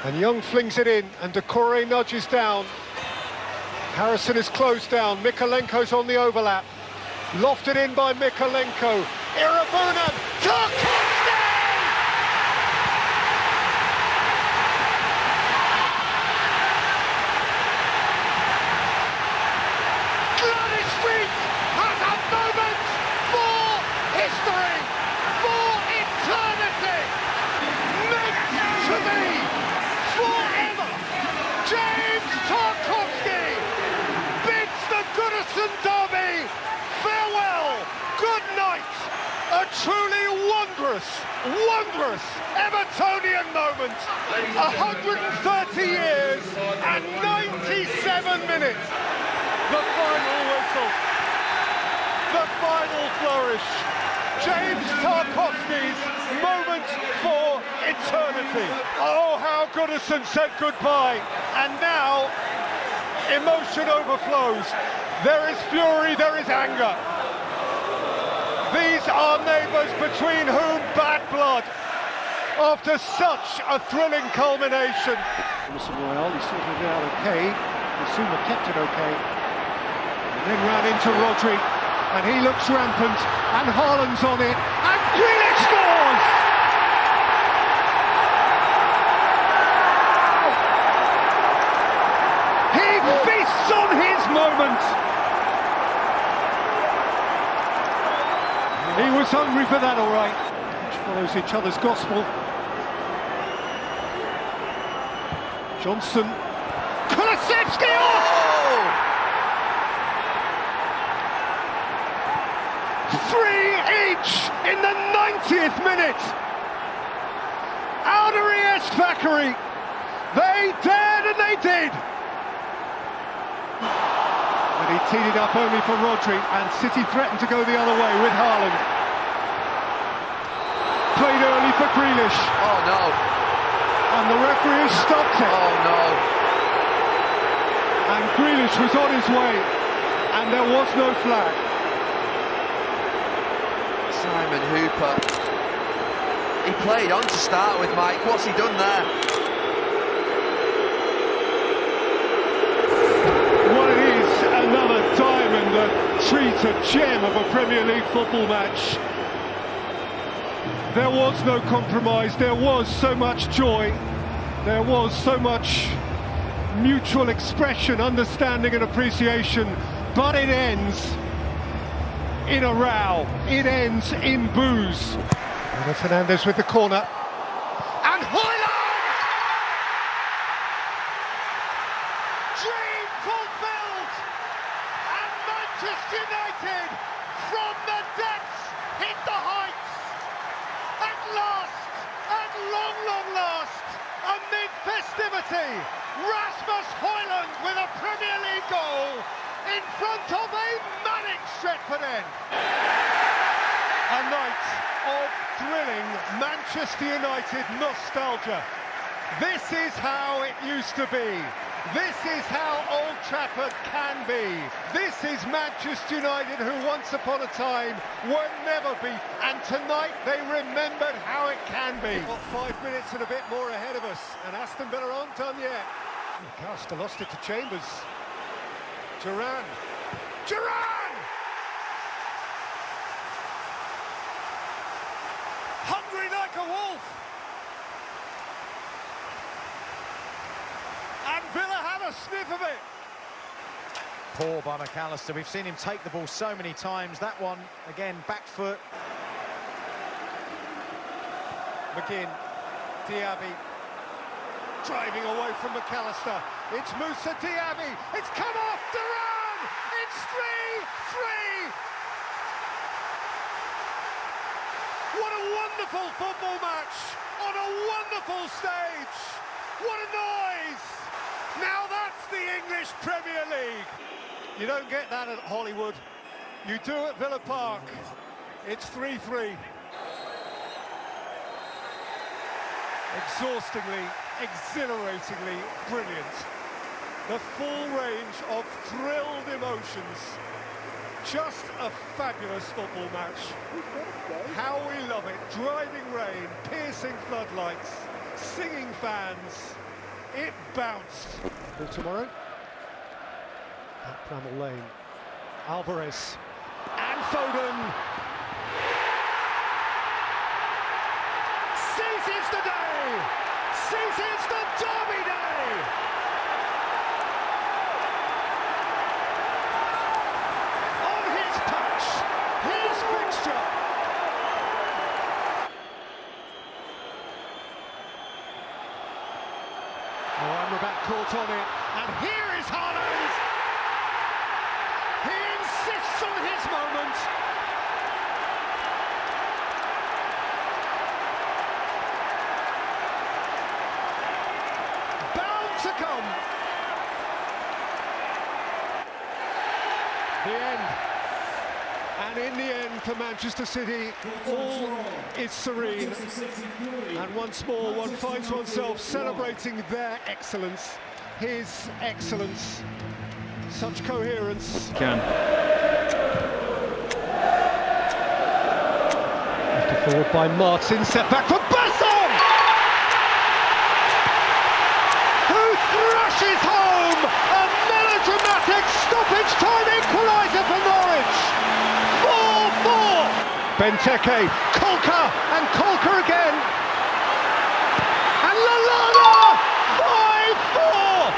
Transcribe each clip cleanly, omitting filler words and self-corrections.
And Young flings it in, and Decore nudges down. Harrison is closed down, Mikalenko's on the overlap. Lofted in by Mikalenko. Irabunan, Tarkovsky! Gladys Street has a moment for history, for eternity, meant to be forever. James Tarkovsky bids the Goodison derby farewell, good night. A truly wondrous Evertonian moment. 130 years and 97 minutes. The final whistle. The final flourish. James Tarkovsky's moment for eternity. Oh, how Goodison said goodbye. And now, emotion overflows. There is fury, there is anger. These are neighbours between whom bad blood, after such a thrilling culmination. Emerson Royale, he sorted it out okay. Basuma kept it okay. And then ran into Rodri, and he looks rampant, and Haaland's on it, and Grealish scores! He feasts on his moment! He was hungry for that, all right. Each follows each other's gospel. Johnson. Kulusevski! Oh! 3 each in the 90th minute. Aldery-esque Thackeray. They dared and they did. And he teed it up only for Rodri, and City threatened to go the other way with Haaland. Played early for Grealish. Oh no. And the referee has stopped it. Oh no. And Grealish was on his way, and there was no flag. Simon Hooper. He played on to start with, Mike. What's he done there? Another diamond, a treat, a gem of a Premier League football match. There was no compromise, there was so much joy, there was so much mutual expression, understanding and appreciation, but it ends in a row, it ends in boos. And Fernandes with the corner. And Haaland! Dream fulfilled! And Manchester United, from the depths, hit the heights. At last, at long last, amid festivity, Rasmus Højlund with a Premier League goal in front of a manic Stretford end. A night of thrilling Manchester United nostalgia. This is how it used to be. This is how Old Trafford can be. This is Manchester United, who once upon a time were never beat, and tonight they remembered how it can be. We've got 5 minutes and a bit more ahead of us, and Aston Villa aren't done yet. Costa lost it to Chambers. Duran! Hungry like a wolf. And Villa have a sniff of it. Poor by McAllister. We've seen him take the ball so many times. That one, again, back foot. McGinn, Diaby, driving away from McAllister. It's Moussa Diaby. It's come off Duran. It's 3-3. What a wonderful football match on a wonderful stage. What a noise. Now that's the English Premier League. You don't get that at Hollywood. You do at Villa Park. It's 3-3. Exhaustingly, exhilaratingly brilliant. The full range of thrilled emotions. Just a fabulous football match. How we love it. Driving rain, piercing floodlights, singing fans. it bounced. Till tomorrow. At Bramall Lane. Alvarez. And Foden. Seizes the day! Seizes the derby day! On his patch, his fixture. Oh, Amrabat caught on it, and here is Haaland! He insists on his moment. To come. The end. And in the end for Manchester City, all is serene. And once more, one finds oneself celebrating their excellence, his excellence. Such coherence. Lifted forward by Martin, set back for Basson! Rushes home, a melodramatic stoppage time equaliser for Norwich. 4-4. Benteke, Kolka, and Kolka again. And Lallana, 5-4.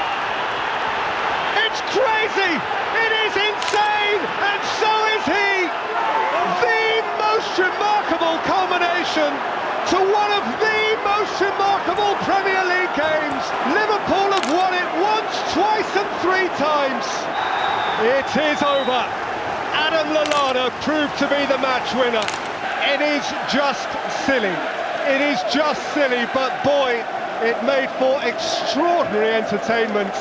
It's crazy, it is insane, and so is he. The most remarkable culmination to one of the most remarkable Premier League games. Liverpool have won it once, twice and three times. It is over. Adam Lallana proved to be the match winner. It is just silly. It is just silly, but boy, it made for extraordinary entertainment.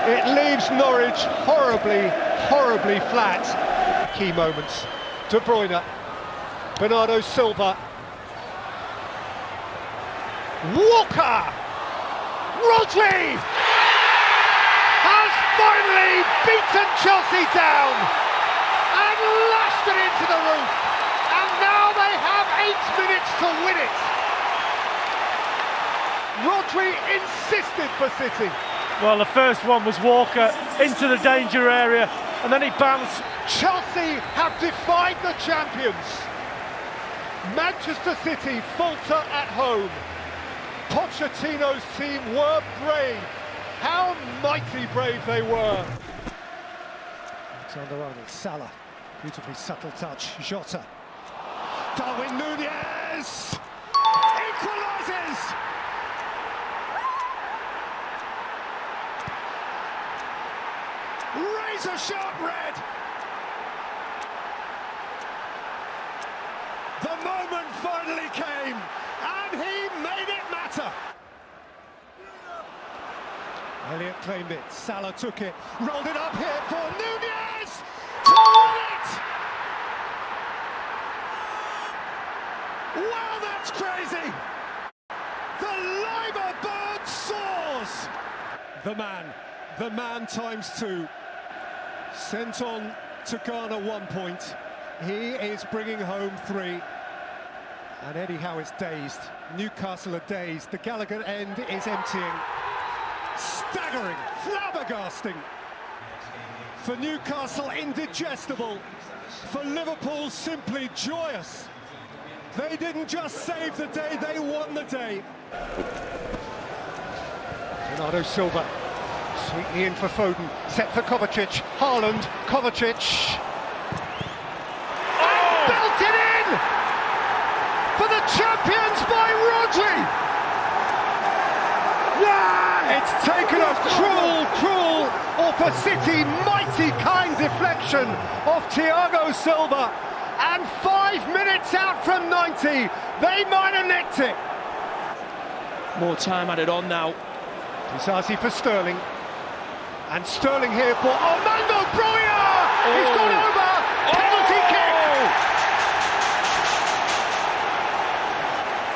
It leaves Norwich horribly, horribly flat. Key moments. De Bruyne, Bernardo Silva, Walker! Rodri has finally beaten Chelsea down and lashed it into the roof. And now they have 8 minutes to win it. Rodri insisted for City. Well, the first one was Walker into the danger area, and then he bounced. Chelsea have defied the champions. Manchester City falter at home. Pochettino's team were brave. How mighty brave they were. Alexander-Arnold, Salah, beautifully subtle touch, Jota. Darwin Núñez equalises. Razor sharp red. The moment finally came, and he made it matter. Elliott claimed it, Salah took it, rolled it up here for Núñez to win it! Wow, that's crazy! The liver bird soars! The man times two. Sent on to garner 1 point. He is bringing home 3. And Eddie Howe's dazed. Newcastle are dazed. The Gallagher end is emptying. Staggering, flabbergasting. For Newcastle, indigestible. For Liverpool, simply joyous. They didn't just save the day, they won the day. Bernardo Silva, sweetly in for Foden, set for Kovacic. Haaland, Kovacic. Oh! Belted in! For the champions by Rodri! Yeah! It's taken a cruel, or for City, mighty kind deflection of Thiago Silva. And 5 minutes out from 90, they might have nicked it. More time added on now. Disasi for Sterling. And Sterling here for Armando Broja! He's gone over! Penalty kick!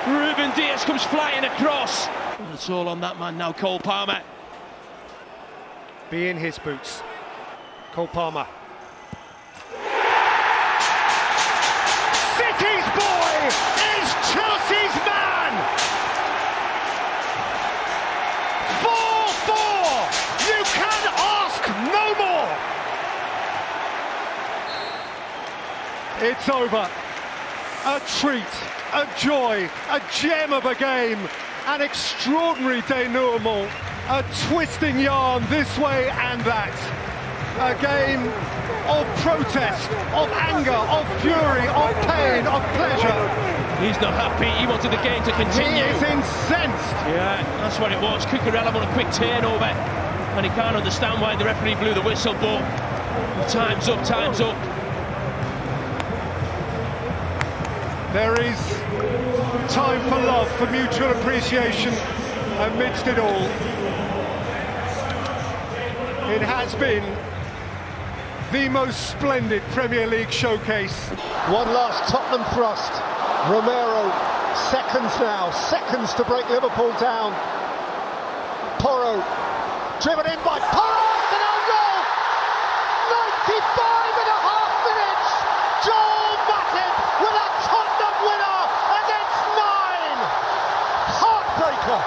Ruben Dias comes flying across. And it's all on that man now, Cole Palmer. Be in his boots. Cole Palmer. City's boy is Chelsea's man! 4-4! It's over. A treat, a joy, a gem of a game, an extraordinary denouement, a twisting yarn this way and that. A game of protest, of anger, of fury, of pain, of pleasure. He's not happy, he wanted the game to continue. He is incensed. Yeah, that's what it was. Cucurella on a quick turnover, and he can't understand why the referee blew the whistle, but time's up, time's up. There is time for love, for mutual appreciation amidst it all. It has been the most splendid Premier League showcase. One last Tottenham thrust. Romero, seconds now, seconds to break Liverpool down. Porro, driven in by Porro, and a goal! 95.5 minutes! Joel Matip with a Tottenham winner against 9! Heartbreaker!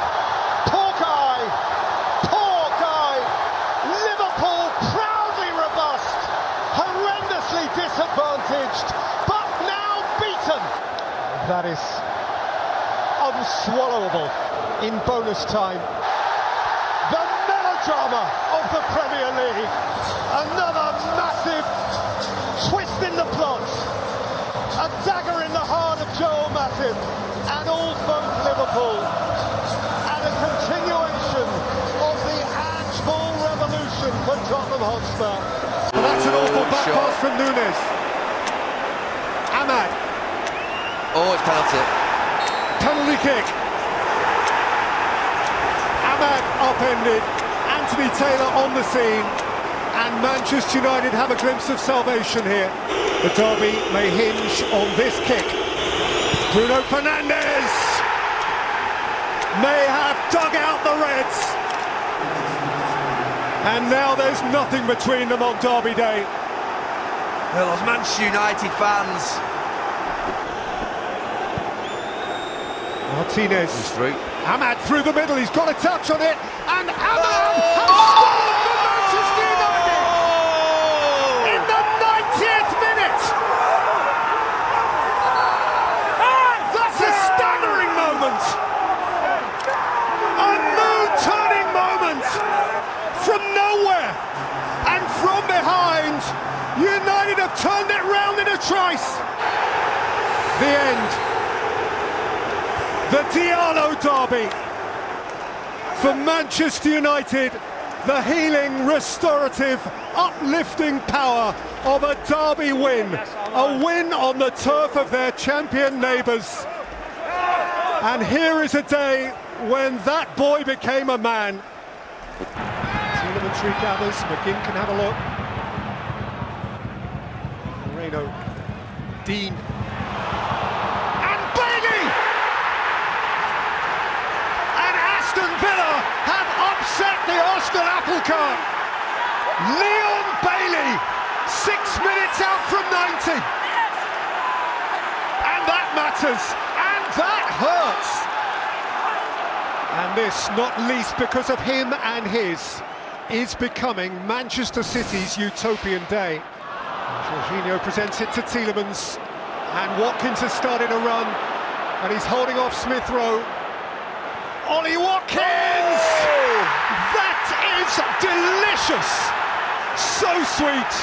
Poor guy! Liverpool proudly robust, horrendously disadvantaged, but now beaten! That is unswallowable in bonus time. The melodrama of the Premier League. Another massive twist in the plot. A dagger in the heart of Joel Matip and all from Liverpool. And a continuation of the Ange Ball revolution for Tottenham Hotspur. Well, that's an awful back pass from Nunes. Ahmad. Oh, it's penalty. Penalty kick. Ahmad upended. Anthony Taylor on the scene. And Manchester United have a glimpse of salvation here. The derby may hinge on this kick. Bruno Fernandes may have dug out the Reds. And now there's nothing between them on derby day. Well, those Manchester United fans. Martinez. He's through. Ahmad through the middle, he's got a touch on it, and Ahmad has scored for Manchester United in the 90th minute. That's a staggering moment, a mood-turning moment from nowhere and from behind. United have turned it round in a trice. The end. The Diallo derby for Manchester United, the healing, restorative, uplifting power of a derby win, a win on the turf of their champion neighbours. And here is a day when that boy became a man. Telemetry gathers, McGinn can have a look. Moreno, Dean. Aston Villa have upset the Arsenal apple cart. Leon Bailey, 6 minutes out from 90. And that matters, and that hurts. And this, not least because of him and his, is becoming Manchester City's utopian day. Jorginho presents it to Tielemans, and Watkins has started a run, and he's holding off Smith Rowe. Ollie Watkins! That is delicious! So sweet,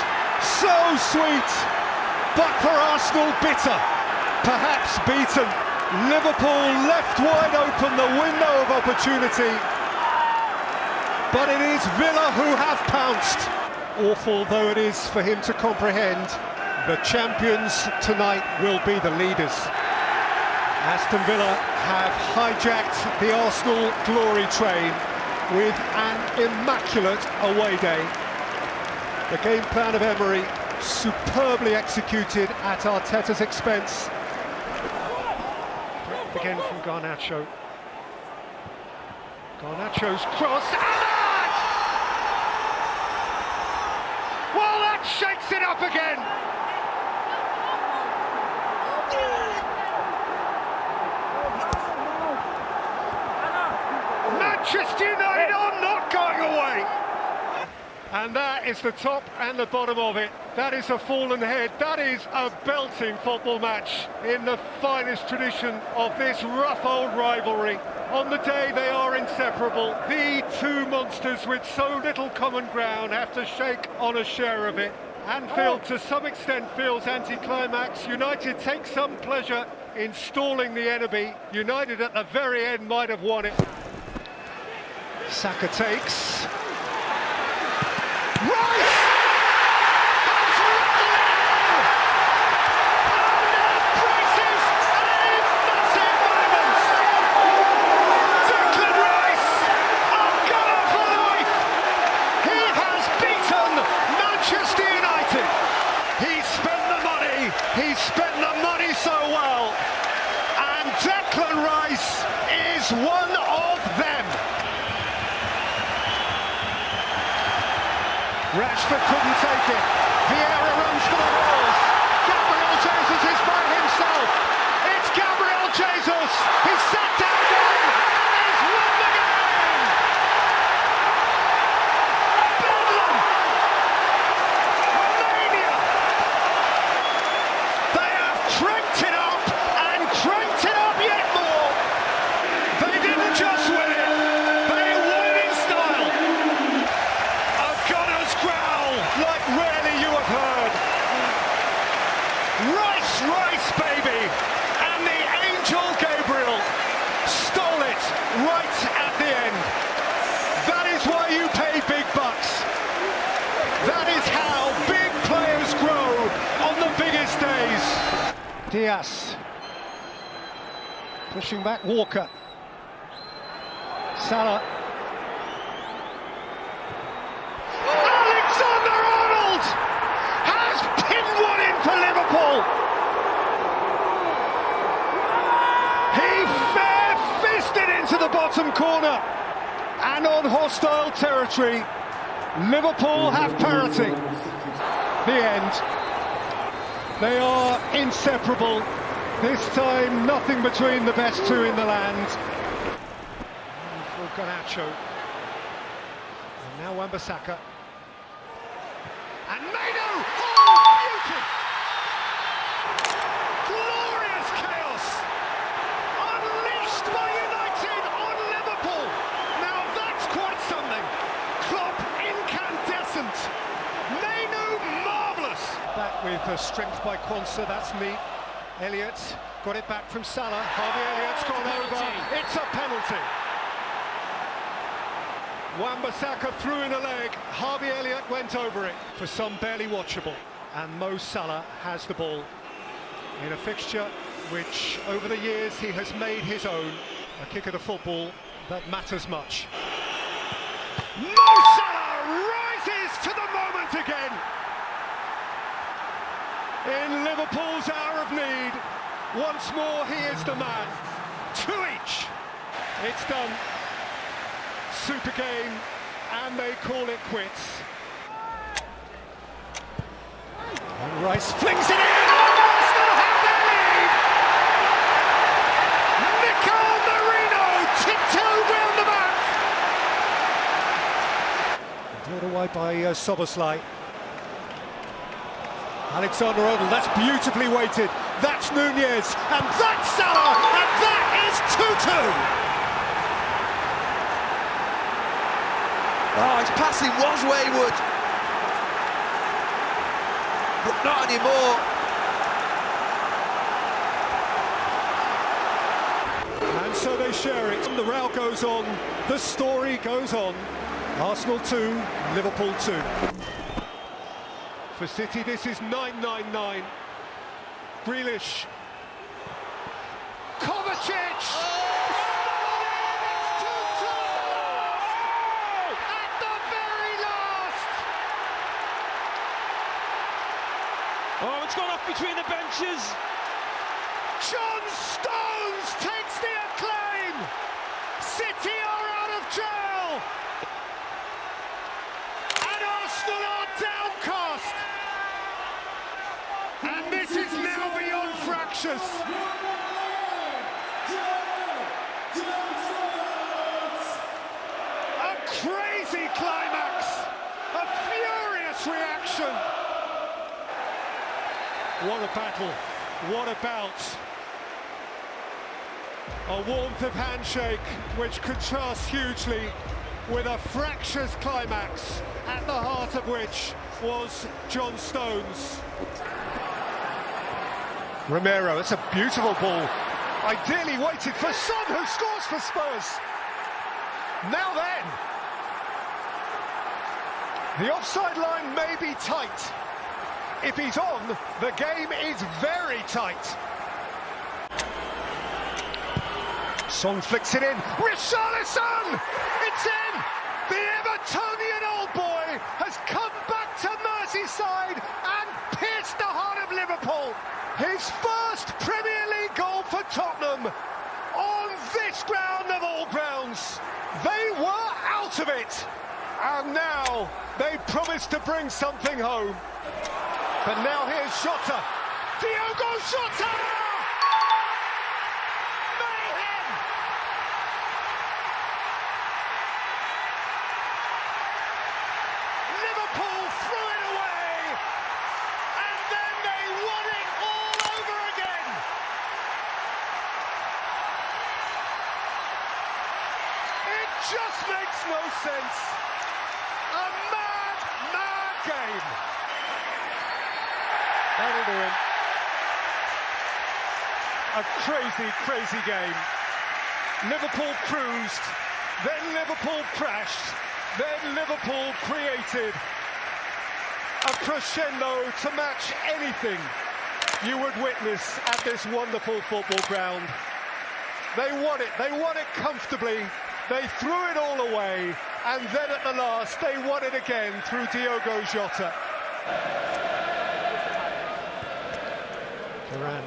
but for Arsenal bitter, perhaps beaten. Liverpool left wide open the window of opportunity, but it is Villa who have pounced. Awful though it is for him to comprehend, the champions tonight will be the leaders. Aston Villa have hijacked the Arsenal glory train with an immaculate away day. The game plan of Emery, superbly executed at Arteta's expense. Again from Garnacho. Garnacho's cross. Ahmad! Well, that shakes it up again. Manchester United are not going away. And that is the top and the bottom of it. That is a fallen head. That is a belting football match in the finest tradition of this rough old rivalry. On the day they are inseparable. The two monsters with so little common ground have to shake on a share of it. Anfield to some extent feels anticlimax. United take some pleasure in stalling the enemy. United at the very end might have won it. Saka takes. Rice! Has written it! And embraces a massive moment! Declan Rice, a gunner for life! He has beaten Manchester United! He spent the money so well! And Declan Rice is one of them! Rashford couldn't take it. Vieira runs for the balls. Gabriel Jesus is by himself. It's Gabriel Jesus. He's sat down one and he's won the game. Bedlam. Mania. They have cranked it up and cranked it up yet more. They didn't just win it. They won it in style. Growl like rarely you have heard. Rice, baby! And the angel Gabriel stole it right at the end. That is why you pay big bucks. That is how big players grow on the biggest days. Diaz. Pushing back Walker. Salah. Has pinned one in for Liverpool. He fair-fisted into the bottom corner. And on hostile territory, Liverpool have parity. The end. They are inseparable. This time, nothing between the best two in the land. For Garnacho. And now Wan-Bissaka. And Maino! Oh, beauty! Glorious chaos! Unleashed by United on Liverpool! Now that's quite something! Klopp incandescent! Maino marvellous! Back with strength by Quansah, that's neat. Elliott got it back from Salah. Harvey Elliott's gone over. It's a penalty! Wan-Bissaka threw in a leg, Harvey Elliott went over it for some barely watchable. And Mo Salah has the ball in a fixture which over the years he has made his own, a kick of the football that matters much. Mo Salah rises to the moment again! In Liverpool's hour of need, once more he is the man. Two each! It's done. Super game, and they call it quits. And Rice flings it in, and Arsenal have their lead! Mikel Merino tiptoed round the back. Cleared away by Szoboszlai. Alexander-Arnold, that's beautifully weighted. That's Nunez, and that's Salah, and that is 2-2. Oh, his passing was wayward, but not anymore. And so they share it. The row goes on, the story goes on. Arsenal 2, Liverpool 2. For City, this is 9-9-9. Grealish. Kovacic! Oh, it's gone off between the benches. John Stones takes the acclaim. City are out of jail. And Arsenal are downcast. And this is now beyond fractious. A crazy climax. A mass reaction. What a battle, what a bout. A warmth of handshake which contrasts hugely with a fractious climax, at the heart of which was John Stones. Romero, it's a beautiful ball. Ideally waited for Son, who scores for Spurs. Now then, the offside line may be tight. If he's on, the game is very tight. Son flicks it in. Richarlison! It's in! The Evertonian old boy has come back to Merseyside and pierced the heart of Liverpool. His first Premier League goal for Tottenham on this ground of all grounds. They were out of it, and now they promised to bring something home. But now here's Jota. Diogo Jota! Mayhem! Liverpool threw it away, and then they won it all over again. It just makes no sense. A mad, mad game. That'll do it. A crazy, crazy game. Liverpool cruised, then Liverpool crashed, then Liverpool created a crescendo to match anything you would witness at this wonderful football ground. They won it comfortably, they threw it all away, and then at the last they won it again through Diogo Jota. Duran.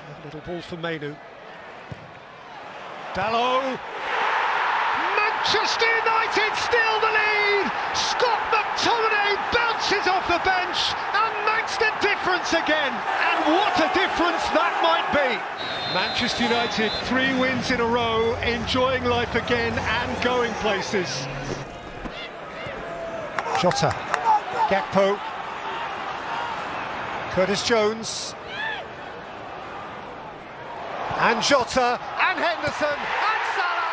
A little ball for Mainu. Dalot. Manchester United still the lead. Scott McTominay bounces off the bench and makes the difference again. And what a difference that might be. Manchester United, 3 wins in a row, enjoying life again and going places. Jota. Gakpo. Curtis Jones, and Jota, and Henderson, and Salah.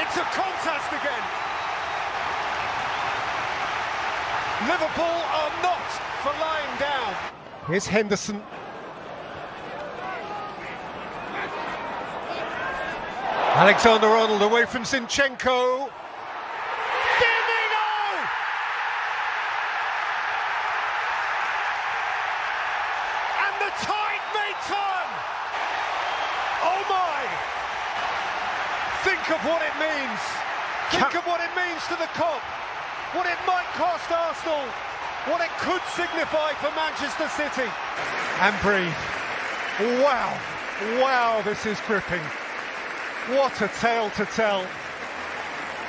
It's a contest again. Liverpool are not for lying down. Here's Henderson. Alexander-Arnold away from Zinchenko. Think of what it means. Think of what it means to the Kop. What it might cost Arsenal. What it could signify for Manchester City. And breathe. Wow. Wow, this is gripping. What a tale to tell.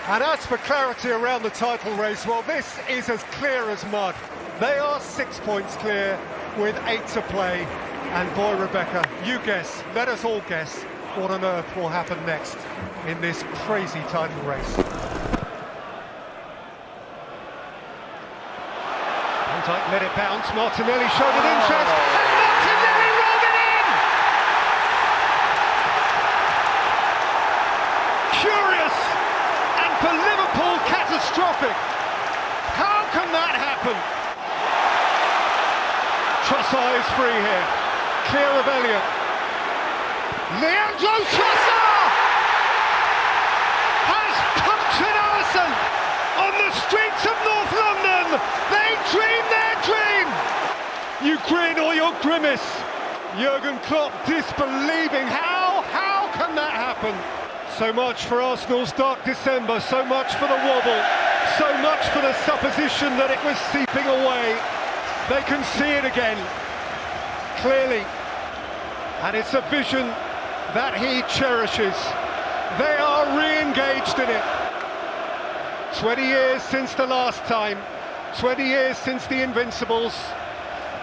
And as for clarity around the title race, well, this is as clear as mud. They are 6 points clear with 8 to play. And boy, Rebecca, you guess, let us all guess, what on earth will happen next in this crazy title race. Van Dijk let it bounce, Martinelli showed an interest, and Martinelli rolled it in! Curious, and for Liverpool, catastrophic. How can that happen? Trossard is free here, clear of Elliott. Leandro Trossard has punctured Alisson on the streets of North London. They dream their dream. You grin or you grimace. Jurgen Klopp disbelieving. How can that happen? So much for Arsenal's dark December, so much for the wobble, so much for the supposition that it was seeping away. They can see it again, clearly, and it's a vision that he cherishes. They are re-engaged in it. 20 years since the last time, 20 years since the Invincibles.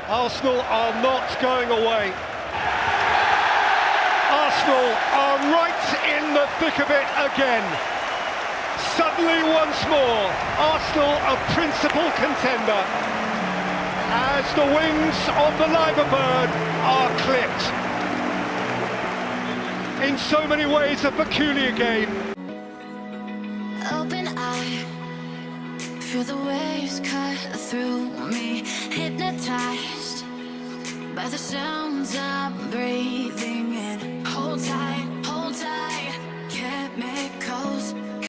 Arsenal are not going away. Arsenal are right in the thick of it again. Suddenly once more, Arsenal a principal contender as the wings of the liver bird are clipped. In so many ways a peculiar game. Open eye, feel the waves cut through me, hypnotized by the sounds I'm breathing